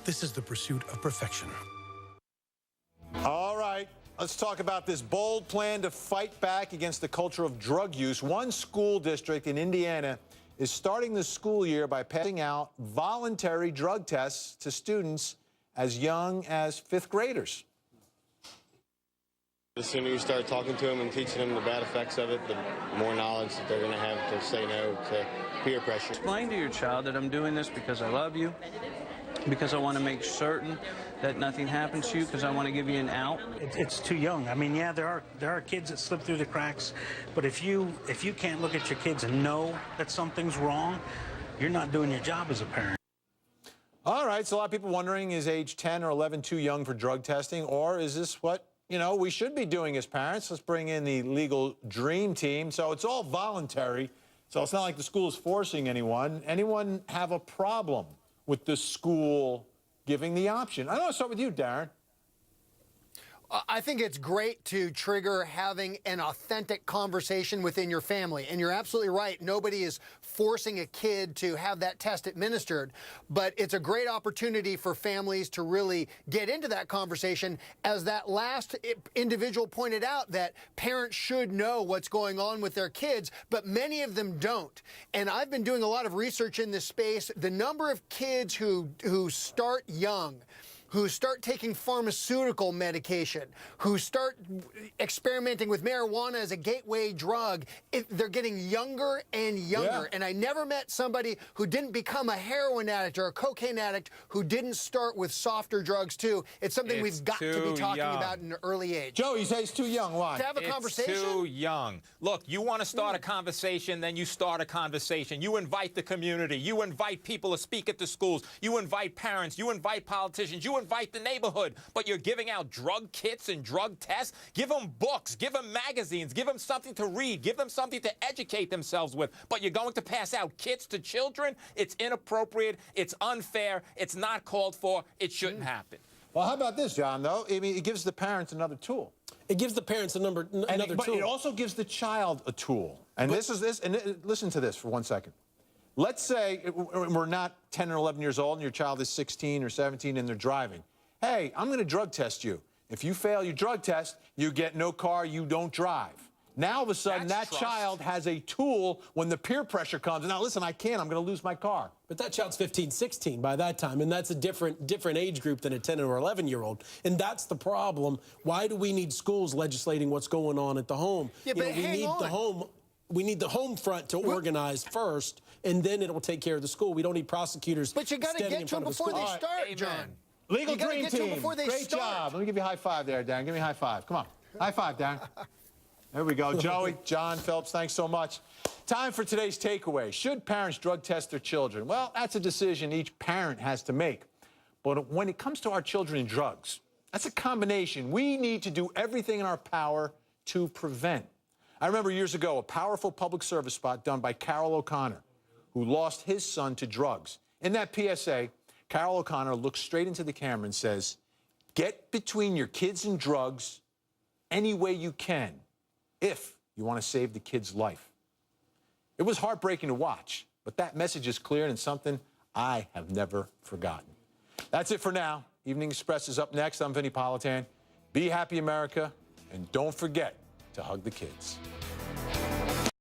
This is the pursuit of perfection. All right, let's talk about this bold plan to fight back against the culture of drug use. One school district in Indiana is starting the school year by passing out voluntary drug tests to students as young as 5th graders. The sooner you start talking to them and teaching them the bad effects of it, the more knowledge that they're going to have to say no to peer pressure. Explain to your child that I'm doing this because I love you, because I want to make certain that nothing happens to you, because I want to give you an out. It's too young. I mean, yeah, there are kids that slip through the cracks, but if you can't look at your kids and know that something's wrong, you're not doing your job as a parent. All right, so a lot of people wondering, is age 10 or 11 too young for drug testing, or is this what, you know, we should be doing as parents? Let's bring in the legal dream team. So it's all voluntary, so it's not like the school is forcing anyone. Anyone have a problem with the school giving the option? I want to start with you, Darren. I think it's great to trigger having an authentic conversation within your family. And you're absolutely right. Nobody is forcing a kid to have that test administered. But it's a great opportunity for families to really get into that conversation. As that last individual pointed out, that parents should know what's going on with their kids, but many of them don't. And I've been doing a lot of research in this space. The number of kids who start young, who start taking pharmaceutical medication, who start experimenting with marijuana as a gateway drug, they're getting younger and younger. Yeah. And I never met somebody who didn't become a heroin addict or a cocaine addict who didn't start with softer drugs too. It's something we've got to be talking about in an early age. Joe, you say it's too young. Why? To have a conversation? It's too young. Look, you want to start a conversation, then you start a conversation. You invite the community. You invite people to speak at the schools. You invite parents. You invite politicians. You invite the neighborhood, but you're giving out drug kits and drug tests. Give them books, give them magazines, give them something to read, give them something to educate themselves with. But you're going to pass out kits to children? It's inappropriate, it's unfair, it's not called for, it shouldn't happen. Well, how about this, John, though? I mean, it gives the parents another tool. It gives the parents another tool. But it also gives the child a tool. And listen to this for 1 second. Let's say we're not 10 or 11 years old and your child is 16 or 17 and they're driving. Hey, I'm going to drug test you. If you fail your drug test, you get no car, you don't drive. Now, all of a sudden, that child has a tool when the peer pressure comes. Now, listen, I can't. I'm going to lose my car. But that child's 15, 16 by that time, and that's a different age group than a 10 or 11-year-old. And that's the problem. Why do we need schools legislating what's going on at the home? Yeah, but we need the home front to organize first, and then it'll take care of the school. We don't need prosecutors. But you got to get to them before they start, John. Legal dream team. Great job. Let me give you a high five there, Darren. Give me a high five. Come on. High five, Darren. There we go. Joey, John, Phillips, thanks so much. Time for today's takeaway. Should parents drug test their children? Well, that's a decision each parent has to make. But when it comes to our children and drugs, that's a combination. We need to do everything in our power to prevent. I remember years ago a powerful public service spot done by Carol O'Connor, who lost his son to drugs. In that PSA, Carol O'Connor looks straight into the camera and says, get between your kids and drugs any way you can if you want to save the kid's life. It was heartbreaking to watch, but that message is clear and something I have never forgotten. That's it for now. Evening Express is up next. I'm Vinnie Politan. Be happy, America, and don't forget to hug the kids.